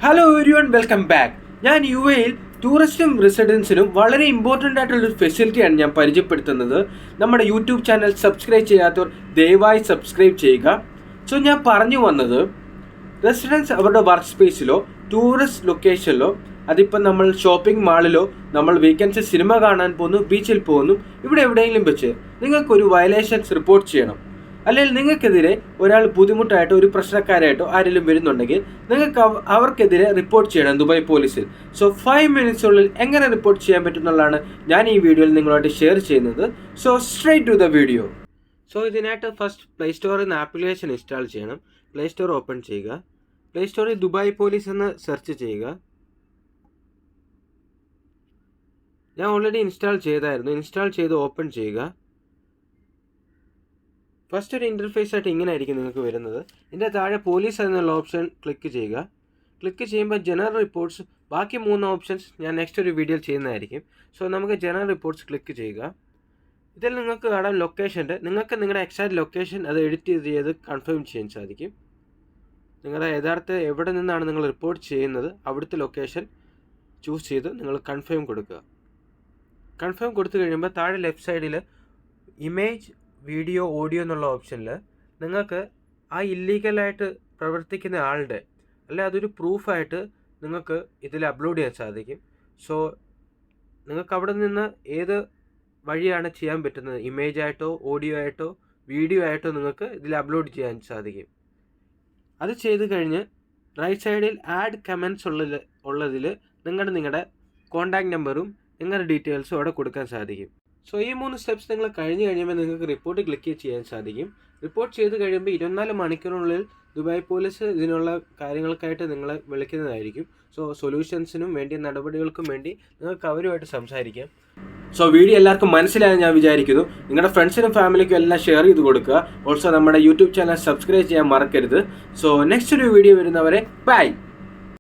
Hello everyone, welcome back. ഞാൻ U എയിൽ ടൂറിസ്റ്റും റെസിഡൻസിനും വളരെ ഇമ്പോർട്ടൻ്റ് ആയിട്ടുള്ളൊരു ഫെസിലിറ്റിയാണ് ഞാൻ പരിചയപ്പെടുത്തുന്നത്. നമ്മുടെ യൂട്യൂബ് ചാനൽ സബ്സ്ക്രൈബ് ചെയ്യാത്തവർ ദയവായി സബ്സ്ക്രൈബ് ചെയ്യുക. സോ ഞാൻ പറഞ്ഞു വന്നത്, റെസിഡൻസ് അവരുടെ വർക്ക് സ്പേസിലോ ടൂറിസ്റ്റ് ലൊക്കേഷനിലോ, അതിപ്പം നമ്മൾ ഷോപ്പിംഗ് മാളിലോ, നമ്മൾ വീക്കെൻഡ്സ് സിനിമ കാണാൻ പോകുന്നു, ബീച്ചിൽ പോകുന്നു, ഇവിടെ എവിടെയെങ്കിലും വെച്ച് നിങ്ങൾക്കൊരു വയലേഷൻസ് റിപ്പോർട്ട് ചെയ്യണം. അല്ലെങ്കിൽ നിങ്ങൾക്കെതിരെ ഒരാൾ ബുദ്ധിമുട്ടായിട്ടോ ഒരു പ്രശ്നക്കാരായിട്ടോ ആരെങ്കിലും വരുന്നുണ്ടെങ്കിൽ നിങ്ങൾക്ക് അവർക്കെതിരെ റിപ്പോർട്ട് ചെയ്യണം ദുബായ് പോലീസിൽ. സോ 5 മിനിറ്റ്സിനുള്ളിൽ എങ്ങനെ റിപ്പോർട്ട് ചെയ്യാൻ പറ്റും എന്നുള്ളതാണ് ഞാൻ ഈ വീഡിയോയിൽ നിങ്ങളുമായിട്ട് ഷെയർ ചെയ്യുന്നത്. So straight to the video. So ഇതിനായിട്ട് ഫസ്റ്റ് പ്ലേ സ്റ്റോറിൽ നിന്ന് ആപ്ലിക്കേഷൻ ഇൻസ്റ്റാൾ ചെയ്യണം. പ്ലേ സ്റ്റോർ ഓപ്പൺ ചെയ്യുക. പ്ലേ സ്റ്റോറിൽ ദുബായ് പോലീസ് എന്ന് സെർച്ച് ചെയ്യുക. ഞാൻ ഓൾറെഡി ഇൻസ്റ്റാൾ ചെയ്തായിരുന്നു. ഇൻസ്റ്റാൾ ചെയ്ത് ഓപ്പൺ ചെയ്യുക. ഫസ്റ്റ് ഒരു ഇൻ്റർഫേസ് ആയിട്ട് ഇങ്ങനെ ആയിരിക്കും നിങ്ങൾക്ക് വരുന്നത്. ഇതിൻ്റെ താഴെ പോലീസ് എന്നുള്ള ഓപ്ഷൻ ക്ലിക്ക് ചെയ്യുക. ക്ലിക്ക് ചെയ്യുമ്പോൾ ജനറൽ റിപ്പോർട്ട്സ്, ബാക്കി 3 ഓപ്ഷൻസ് ഞാൻ നെക്സ്റ്റ് ഒരു വീഡിയോയിൽ ചെയ്യുന്നതായിരിക്കും. സോ നമുക്ക് ജനറൽ റിപ്പോർട്ട്സ് ക്ലിക്ക് ചെയ്യുക. ഇതിൽ നിങ്ങൾക്ക് കാണാൻ ലൊക്കേഷൻ്റെ, നിങ്ങൾക്ക് നിങ്ങളുടെ എക്സാക്റ്റ് ലൊക്കേഷൻ അത് എഡിറ്റ് ചെയ്ത് കൺഫേം ചെയ്യാൻ സാധിക്കും. നിങ്ങളുടെ യഥാർത്ഥ എവിടെ നിന്നാണ് നിങ്ങൾ റിപ്പോർട്ട് ചെയ്യുന്നത് അവിടുത്തെ ലൊക്കേഷൻ ചൂസ് ചെയ്ത് നിങ്ങൾ കൺഫേം കൊടുക്കുക. കൺഫേം കൊടുത്തു കഴിയുമ്പോൾ താഴെ ലെഫ്റ്റ് സൈഡിൽ ഇമേജ്, വീഡിയോ, ഓഡിയോ എന്നുള്ള ഓപ്ഷനിൽ നിങ്ങൾക്ക് ആ ഇല്ലീഗലായിട്ട് പ്രവർത്തിക്കുന്ന ആളുടെ അല്ലെ അതൊരു പ്രൂഫായിട്ട് നിങ്ങൾക്ക് ഇതിൽ അപ്ലോഡ് ചെയ്യാൻ സാധിക്കും. സോ നിങ്ങൾക്ക് അവിടെ നിന്ന് ഏത് വഴിയാണ് ചെയ്യാൻ പറ്റുന്നത്, ഇമേജ് ആയിട്ടോ ഓഡിയോ ആയിട്ടോ വീഡിയോ ആയിട്ടോ നിങ്ങൾക്ക് ഇതിൽ അപ്ലോഡ് ചെയ്യാൻ സാധിക്കും. അത് ചെയ്ത് കഴിഞ്ഞ് റൈറ്റ് സൈഡിൽ ആഡ് കമൻറ്റ്സ് ഉള്ളതിൽ നിങ്ങളുടെ കോൺടാക്ട് നമ്പറും നിങ്ങളുടെ ഡീറ്റെയിൽസും അവിടെ കൊടുക്കാൻ സാധിക്കും. സോ ഈ 3 സ്റ്റെപ്സ് നിങ്ങൾ കഴിഞ്ഞ് കഴിയുമ്പോൾ നിങ്ങൾക്ക് റിപ്പോർട്ട് ക്ലിക്ക് ചെയ്യാൻ സാധിക്കും. റിപ്പോർട്ട് ചെയ്ത് കഴിയുമ്പോൾ 24 മണിക്കൂറിനുള്ളിൽ ദുബായ് പോലീസ് ഇതിനുള്ള കാര്യങ്ങൾക്കായിട്ട് നിങ്ങളെ വിളിക്കുന്നതായിരിക്കും. സോ സൊല്യൂഷൻസിനും വേണ്ടി, നടപടികൾക്കും വേണ്ടി നിങ്ങൾക്ക് അവരുമായിട്ട് സംസാരിക്കാം. സോ വീഡിയോ എല്ലാവർക്കും മനസ്സിലായെന്ന് ഞാൻ വിചാരിക്കുന്നു. നിങ്ങളുടെ ഫ്രണ്ട്സിനും ഫാമിലിക്കും എല്ലാം ഷെയർ ചെയ്ത് കൊടുക്കുക. ഓൾസോ നമ്മുടെ യൂട്യൂബ് ചാനൽ സബ്സ്ക്രൈബ് ചെയ്യാൻ മറക്കരുത്. സോ നെക്സ്റ്റ് ഒരു വീഡിയോ വരുന്നവരെ ബൈ.